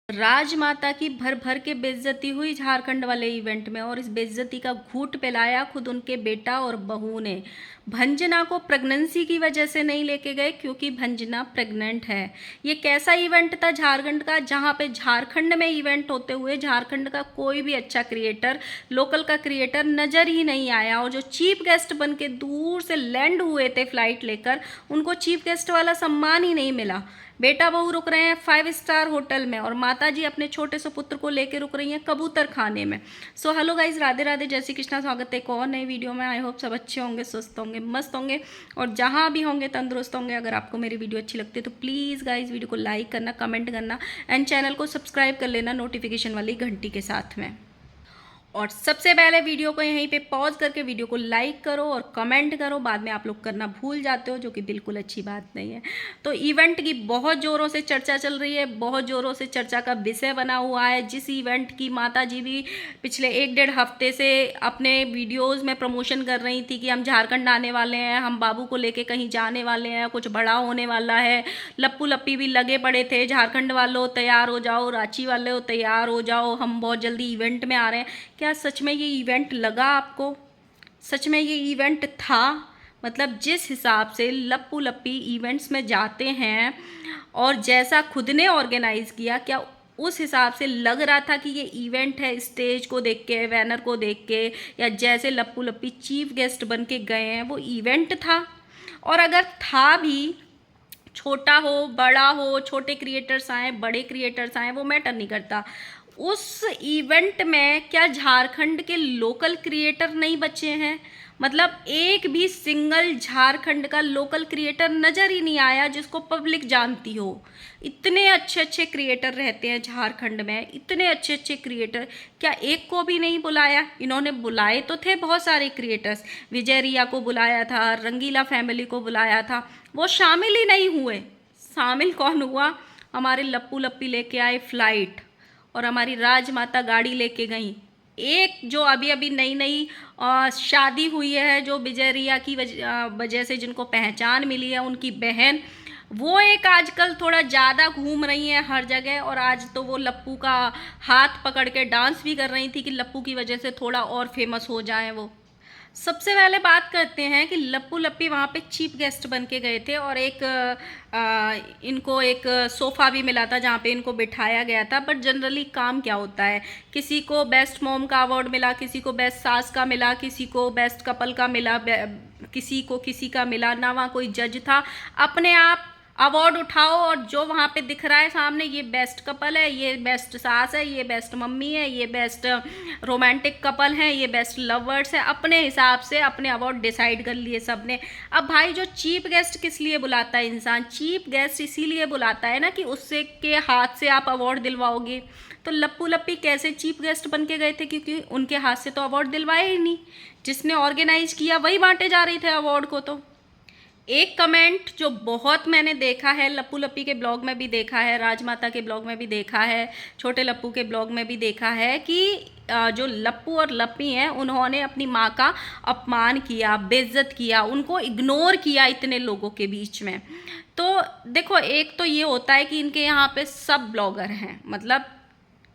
राजमाता की भर भर के बेइज्जती हुई झारखंड वाले इवेंट में, और इस बेइज्जती का घूंट पिलाया खुद उनके बेटा और बहू ने। भंजना को प्रेगनेंसी की वजह से नहीं लेके गए क्योंकि भंजना प्रेग्नेंट है। ये कैसा इवेंट था झारखंड का, जहाँ पे झारखंड में इवेंट होते हुए झारखंड का कोई भी अच्छा क्रिएटर, लोकल का क्रिएटर नज़र ही नहीं आया। और जो चीफ गेस्ट बन के दूर से लैंड हुए थे फ्लाइट लेकर, उनको चीफ गेस्ट वाला सम्मान ही नहीं मिला। बेटा बहू रुक रहे हैं 5 स्टार होटल में, और माता जी अपने छोटे से पुत्र को लेकर रुक रही हैं कबूतर खाने में। So hello guys, Radhe Radhe, जय श्री कृष्णा। स्वागत है एक और नई वीडियो में। आई होप सब अच्छे होंगे, स्वस्थ होंगे, मस्त होंगे, और जहाँ भी होंगे तंदुरुस्त होंगे। अगर आपको मेरी वीडियो अच्छी लगती है तो प्लीज़ गाइज वीडियो को लाइक करना, कमेंट करना, एंड चैनल को सब्सक्राइब कर लेना नोटिफिकेशन वाली घंटी के साथ में। और सबसे पहले वीडियो को यहीं पे पॉज करके वीडियो को लाइक करो और कमेंट करो। बाद में आप लोग करना भूल जाते हो, जो कि बिल्कुल अच्छी बात नहीं है। तो इवेंट की बहुत ज़ोरों से चर्चा चल रही है, बहुत ज़ोरों से चर्चा का विषय बना हुआ है, जिस इवेंट की माता जी भी पिछले 1-1.5 हफ्ते से अपने वीडियोज़ में प्रमोशन कर रही थी कि हम झारखंड आने वाले हैं, हम बाबू को लेके कहीं जाने वाले हैं, कुछ बड़ा होने वाला है। लप्पू लप्पी भी लगे पड़े थे, झारखंड वालों तैयार हो जाओ, रांची वालों तैयार हो जाओ, हम बहुत जल्दी इवेंट में आ रहे हैं। क्या सच में ये इवेंट लगा आपको? सच में ये इवेंट था? मतलब जिस हिसाब से लप्पू लप्पी इवेंट्स में जाते हैं और जैसा खुद ने ऑर्गेनाइज किया, क्या उस हिसाब से लग रहा था कि ये इवेंट है? स्टेज को देख के, बैनर को देख के, या जैसे लप्पू लप्पी चीफ गेस्ट बन के गए हैं, वो इवेंट था? और अगर था भी, छोटा हो बड़ा हो, छोटे क्रिएटर्स आए बड़े क्रिएटर्स आए, वो मैटर नहीं करता। उस इवेंट में क्या झारखंड के लोकल क्रिएटर नहीं बचे हैं? मतलब एक भी सिंगल झारखंड का लोकल क्रिएटर नज़र ही नहीं आया जिसको पब्लिक जानती हो। इतने अच्छे अच्छे क्रिएटर रहते हैं झारखंड में, इतने अच्छे अच्छे क्रिएटर, क्या एक को भी नहीं बुलाया? इन्होंने बुलाए तो थे बहुत सारे क्रिएटर्स, विजय रिया को बुलाया था, रंगीला फैमिली को बुलाया था, वो शामिल ही नहीं हुए। शामिल कौन हुआ? हमारे लप्पू लप्पी लेके आए फ्लाइट, और हमारी राजमाता गाड़ी लेके गई। एक जो अभी अभी नई नई शादी हुई है, जो विजय रिया की वजह से जिनको पहचान मिली है, उनकी बहन, वो एक आजकल थोड़ा ज़्यादा घूम रही है हर जगह। और आज तो वो लप्पू का हाथ पकड़ के डांस भी कर रही थी कि लप्पू की वजह से थोड़ा और फेमस हो जाए वो। सबसे पहले बात करते हैं कि लप्पू लप्पी वहाँ पे चीफ गेस्ट बन के गए थे, और इनको एक सोफ़ा भी मिला था जहाँ पे इनको बिठाया गया था। बट जनरली काम क्या होता है, किसी को बेस्ट मॉम का अवार्ड मिला, किसी को बेस्ट सास का मिला, किसी को बेस्ट कपल का मिला, किसी को किसी का मिला, ना वहाँ कोई जज था। अपने आप अवार्ड उठाओ, और जो वहाँ पे दिख रहा है सामने, ये बेस्ट कपल है, ये बेस्ट सास है, ये बेस्ट मम्मी है, ये बेस्ट रोमांटिक कपल है, ये बेस्ट लवर्स है, अपने हिसाब से अपने अवार्ड डिसाइड कर लिए सब ने। अब भाई, जो चीफ गेस्ट किस लिए बुलाता है इंसान? चीफ गेस्ट इसीलिए बुलाता है ना कि उससे के हाथ से आप अवार्ड दिलवाओगे। तो लप्पू लप्पी कैसे चीफ गेस्ट बन के गए थे? क्योंकि उनके हाथ से तो अवार्ड दिलवाए ही नहीं, जिसने ऑर्गेनाइज किया वही बांटे जा रही थे अवार्ड को। तो एक कमेंट जो बहुत मैंने देखा है, लप्पू लप्पी के ब्लॉग में भी देखा है, राजमाता के ब्लॉग में भी देखा है, छोटे लप्पू के ब्लॉग में भी देखा है, कि जो लप्पू और लप्पी हैं, उन्होंने अपनी माँ का अपमान किया, बेइज्जत किया, उनको इग्नोर किया इतने लोगों के बीच में। तो देखो, एक तो ये होता है कि इनके यहाँ पे सब ब्लॉगर हैं, मतलब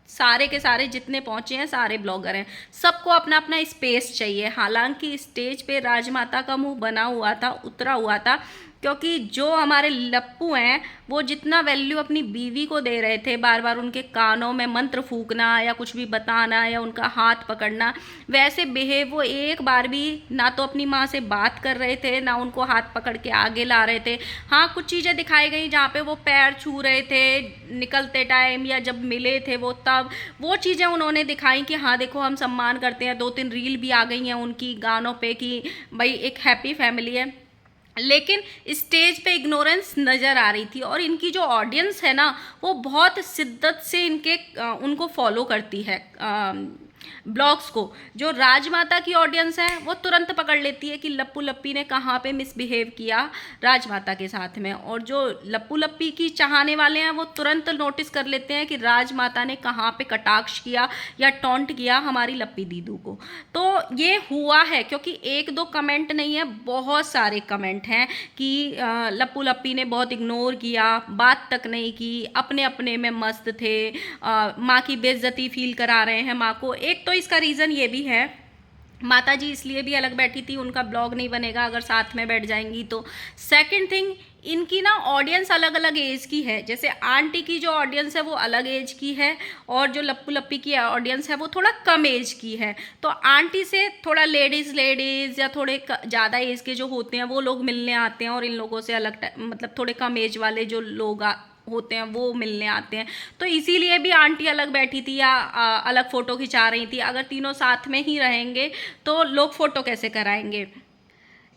सारे के सारे जितने पहुंचे हैं सारे ब्लॉगर हैं, सबको अपना अपना स्पेस चाहिए। हालांकि स्टेज पे राजमाता का मुंह बना हुआ था, उतरा हुआ था, क्योंकि जो हमारे लप्पू हैं वो जितना वैल्यू अपनी बीवी को दे रहे थे, बार बार उनके कानों में मंत्र फूकना या कुछ भी बताना या उनका हाथ पकड़ना, वैसे बिहेव वो एक बार भी ना तो अपनी माँ से बात कर रहे थे, ना उनको हाथ पकड़ के आगे ला रहे थे। हाँ, कुछ चीज़ें दिखाई गई जहाँ पे वो पैर छू रहे थे निकलते टाइम, या जब मिले थे वो, तब वो चीज़ें उन्होंने दिखाई कि हाँ देखो हम सम्मान करते हैं। 2-3 रील भी आ गई हैं उनकी गानों पे कि भाई एक हैप्पी फैमिली है। लेकिन स्टेज पे इग्नोरेंस नज़र आ रही थी, और इनकी जो ऑडियंस है ना, वो बहुत शिद्दत से उनको फॉलो करती है। ब्लॉग्स को, जो राजमाता की ऑडियंस है वो तुरंत पकड़ लेती है कि लप्पू लप्पी ने कहाँ पे मिसबिहेव किया राजमाता के साथ में, और जो लप्पू लप्पी की चाहने वाले हैं वो तुरंत नोटिस कर लेते हैं कि राजमाता ने कहाँ पे कटाक्ष किया या टॉन्ट किया हमारी लप्पी दीदू को। तो ये हुआ है, क्योंकि एक दो कमेंट नहीं है, बहुत सारे कमेंट हैं कि लप्पू लप्पी ने बहुत इग्नोर किया, बात तक नहीं की, अपने अपने में मस्त थे, माँ की बेइज्जती फील करा रहे हैं माँ को। एक तो इसका रीज़न ये भी है, माता जी इसलिए भी अलग बैठी थी, उनका ब्लॉग नहीं बनेगा अगर साथ में बैठ जाएंगी तो। सेकंड थिंग, इनकी ना ऑडियंस अलग अलग एज की है, जैसे आंटी की जो ऑडियंस है वो अलग एज की है, और जो लप्पू लप्पी की ऑडियंस है वो थोड़ा कम एज की है। तो आंटी से थोड़ा लेडीज़ या थोड़े ज़्यादा एज के जो होते हैं वो लोग मिलने आते हैं, और इन लोगों से अलग मतलब थोड़े कम एज वाले जो लोग होते हैं वो मिलने आते हैं। तो इसीलिए भी आंटी अलग बैठी थी या अलग फ़ोटो खिंचा रही थी। अगर तीनों साथ में ही रहेंगे तो लोग फ़ोटो कैसे कराएंगे।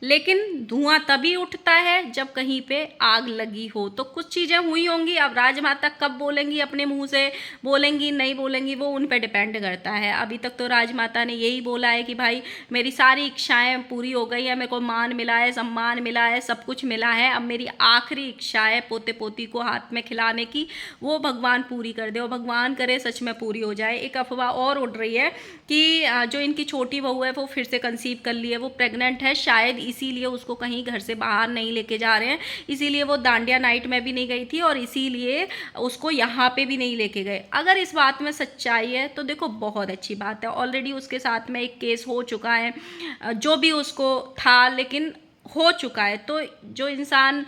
लेकिन धुआं तभी उठता है जब कहीं पे आग लगी हो। तो कुछ चीज़ें हुई होंगी, अब राजमाता कब बोलेंगी, अपने मुंह से बोलेंगी नहीं बोलेंगी, वो उन पे डिपेंड करता है। अभी तक तो राजमाता ने यही बोला है कि भाई मेरी सारी इच्छाएं पूरी हो गई है, मेरे को मान मिला है, सम्मान मिला है, सब कुछ मिला है, अब मेरी आखिरी इच्छा है पोते पोती को हाथ में खिलाने की, वो भगवान पूरी कर दे, और भगवान करे सच में पूरी हो जाए। एक अफवाह और उड़ रही है कि जो इनकी छोटी बहू है वो फिर से कंसीव कर ली है, वो प्रेग्नेंट है, शायद इसीलिए उसको कहीं घर से बाहर नहीं लेके जा रहे हैं, इसीलिए वो दांडिया नाइट में भी नहीं गई थी, और इसीलिए उसको यहाँ पे भी नहीं लेके गए। अगर इस बात में सच्चाई है तो देखो बहुत अच्छी बात है, ऑलरेडी उसके साथ में एक केस हो चुका है, जो भी उसको था लेकिन हो चुका है। तो जो इंसान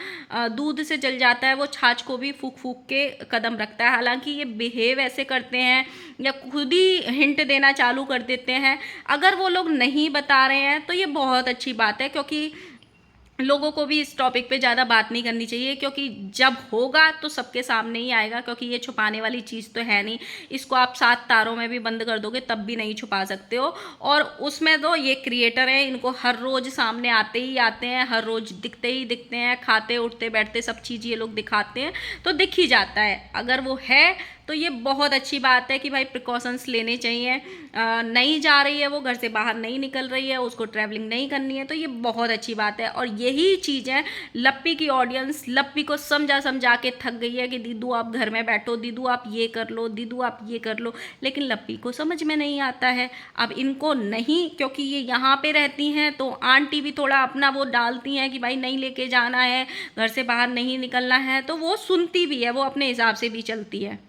दूध से जल जाता है वो छाछ को भी फूक फूक के कदम रखता है। हालांकि ये बिहेव ऐसे करते हैं या खुद ही हिंट देना चालू कर देते हैं, अगर वो लोग नहीं बता रहे हैं तो ये बहुत अच्छी बात है, क्योंकि लोगों को भी इस टॉपिक पे ज़्यादा बात नहीं करनी चाहिए, क्योंकि जब होगा तो सबके सामने ही आएगा, क्योंकि ये छुपाने वाली चीज़ तो है नहीं। इसको आप 7 तारों में भी बंद कर दोगे तब भी नहीं छुपा सकते हो। और उसमें तो ये क्रिएटर हैं, इनको हर रोज़ सामने आते ही आते हैं, हर रोज़ दिखते ही दिखते हैं, खाते उठते बैठते सब चीज़ ये लोग दिखाते हैं, तो दिख ही जाता है। अगर वो है तो ये बहुत अच्छी बात है कि भाई प्रिकॉशंस लेने चाहिए। नहीं जा रही है वो, घर से बाहर नहीं निकल रही है, उसको ट्रैवलिंग नहीं करनी है, तो ये बहुत अच्छी बात है। और यही चीज़ें लप्पी की ऑडियंस लप्पी को समझा समझा के थक गई है कि दीदू आप घर में बैठो, दीदू आप ये कर लो, दीदू आप ये कर लो, लेकिन लप्पी को समझ में नहीं आता है। अब इनको नहीं, क्योंकि ये यहाँ पे रहती हैं तो आंटी भी थोड़ा अपना वो डालती हैं कि भाई नहीं लेके जाना है, घर से बाहर नहीं निकलना है, तो वो सुनती भी है, वो अपने हिसाब से भी चलती है।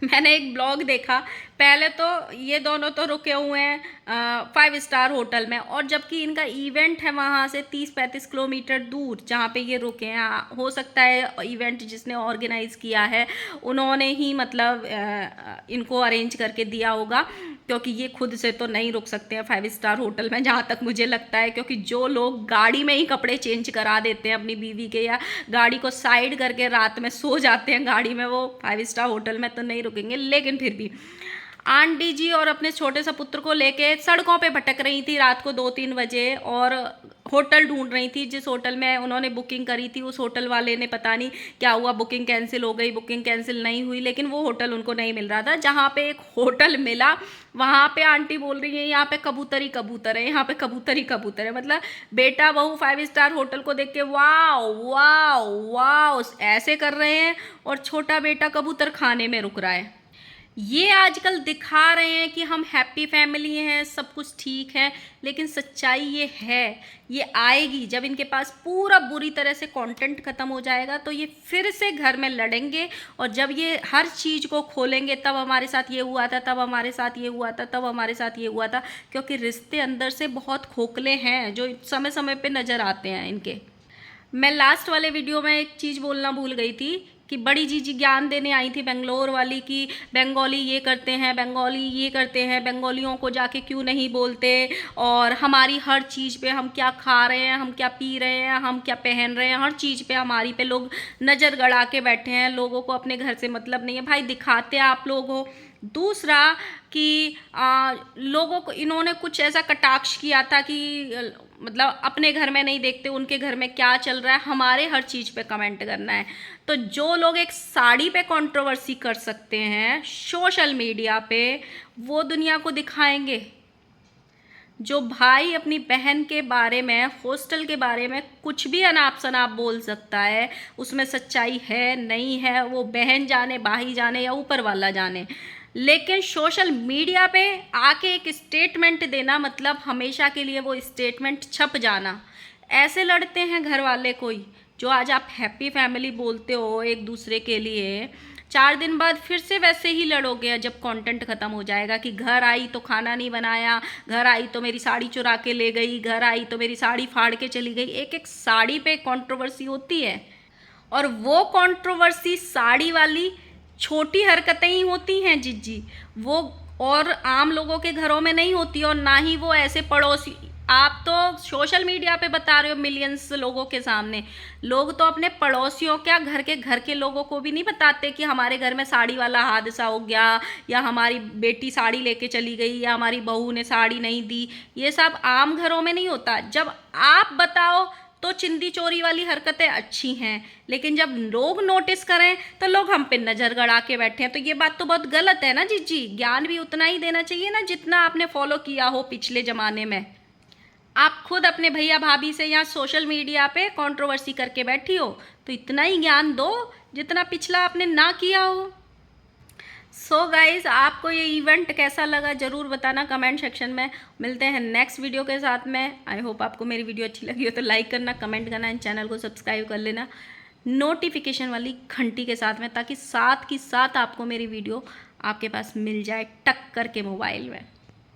मैंने एक ब्लॉग देखा, पहले तो ये दोनों तो रुके हुए हैं 5 स्टार होटल में, और जबकि इनका इवेंट है वहाँ से 30-35 किलोमीटर दूर जहाँ पे ये रुके हैं। हो सकता है इवेंट जिसने ऑर्गेनाइज़ किया है उन्होंने ही मतलब इनको अरेंज करके दिया होगा, क्योंकि ये खुद से तो नहीं रुक सकते हैं 5 स्टार होटल में, जहाँ तक मुझे लगता है। क्योंकि जो लोग गाड़ी में ही कपड़े चेंज करा देते हैं अपनी बीवी के, या गाड़ी को साइड करके रात में सो जाते हैं गाड़ी में, वो 5 स्टार होटल में तो नहीं रुकेंगे। लेकिन फिर भी आंटी जी और अपने छोटे से पुत्र को लेके सड़कों पे भटक रही थी रात को 2-3 बजे, और होटल ढूंढ रही थी। जिस होटल में उन्होंने बुकिंग करी थी उस होटल वाले ने पता नहीं क्या हुआ, बुकिंग कैंसिल हो गई, बुकिंग कैंसिल नहीं हुई, लेकिन वो होटल उनको नहीं मिल रहा था। जहाँ पे एक होटल मिला वहाँ पे आंटी बोल रही है यहाँ पे कबूतर ही कबूतर है, यहाँ पे कबूतर ही कबूतर है। मतलब बेटा बहू 5 स्टार होटल को देख के वाओ वाओ वाओ ऐसे कर रहे हैं, और छोटा बेटा कबूतर खाने में रुक रहा है। ये आजकल दिखा रहे हैं कि हम हैप्पी फैमिली हैं, सब कुछ ठीक है, लेकिन सच्चाई ये है, ये आएगी जब इनके पास पूरा बुरी तरह से कंटेंट ख़त्म हो जाएगा, तो ये फिर से घर में लड़ेंगे। और जब ये हर चीज़ को खोलेंगे, तब हमारे साथ ये हुआ था, तब हमारे साथ ये हुआ था, तब हमारे साथ ये हुआ था, क्योंकि रिश्ते अंदर से बहुत खोखले हैं जो समय समय पर नज़र आते हैं इनके। मैं लास्ट वाले वीडियो में एक चीज़ बोलना भूल गई थी कि बड़ी जीजी ज्ञान देने आई थी बेंगलोर वाली, कि बंगाली ये करते हैं, बंगाली ये करते हैं, बंगालियों को जाके क्यों नहीं बोलते, और हमारी हर चीज़ पे, हम क्या खा रहे हैं, हम क्या पी रहे हैं, हम क्या पहन रहे हैं, हर चीज़ पे हमारी पे लोग नज़र गड़ा के बैठे हैं। लोगों को अपने घर से मतलब नहीं है। भाई दिखाते आप लोग हो। दूसरा कि लोगों को इन्होंने कुछ ऐसा कटाक्ष किया था कि मतलब अपने घर में नहीं देखते, उनके घर में क्या चल रहा है, हमारे हर चीज़ पे कमेंट करना है। तो जो लोग एक साड़ी पे कंट्रोवर्सी कर सकते हैं सोशल मीडिया पे, वो दुनिया को दिखाएंगे। जो भाई अपनी बहन के बारे में, हॉस्टल के बारे में कुछ भी अनाप शनाप बोल सकता है, उसमें सच्चाई है नहीं है वो बहन जाने, भाई जाने या ऊपर वाला जाने, लेकिन सोशल मीडिया पे आके एक स्टेटमेंट देना मतलब हमेशा के लिए वो स्टेटमेंट छप जाना। ऐसे लड़ते हैं घर वाले कोई, जो आज आप हैप्पी फैमिली बोलते हो एक दूसरे के लिए, 4 दिन बाद फिर से वैसे ही लड़ोगे जब कंटेंट ख़त्म हो जाएगा कि घर आई तो खाना नहीं बनाया, घर आई तो मेरी साड़ी चुरा के ले गई, घर आई तो मेरी साड़ी फाड़ के चली गई। एक एक साड़ी पे कंट्रोवर्सी होती है, और वो कंट्रोवर्सी साड़ी वाली छोटी हरकतें ही होती हैं जिज्जी, वो और आम लोगों के घरों में नहीं होती, और ना ही वो ऐसे पड़ोसी। आप तो सोशल मीडिया पे बता रहे हो मिलियंस लोगों के सामने, लोग तो अपने पड़ोसियों, क्या घर के लोगों को भी नहीं बताते कि हमारे घर में साड़ी वाला हादसा हो गया, या हमारी बेटी साड़ी लेके चली गई, या हमारी बहू ने साड़ी नहीं दी। ये सब आम घरों में नहीं होता। जब आप बताओ तो चिंदी चोरी वाली हरकतें अच्छी हैं, लेकिन जब लोग नोटिस करें तो लोग हम पे नज़र गड़ा के बैठे हैं। तो ये बात तो बहुत गलत है ना जीजी। ज्ञान भी उतना ही देना चाहिए ना जितना आपने फॉलो किया हो पिछले ज़माने में। आप खुद अपने भैया भाभी से यहाँ सोशल मीडिया पे कंट्रोवर्सी करके बैठी हो, तो इतना ही ज्ञान दो जितना पिछला आपने ना किया हो। सो गाइज, आपको ये इवेंट कैसा लगा ज़रूर बताना कमेंट सेक्शन में। मिलते हैं नेक्स्ट वीडियो के साथ में। आई होप आपको मेरी वीडियो अच्छी लगी हो तो लाइक करना, कमेंट करना, इन चैनल को सब्सक्राइब कर लेना नोटिफिकेशन वाली घंटी के साथ में, ताकि साथ की साथ आपको मेरी वीडियो आपके पास मिल जाए टक करके मोबाइल में।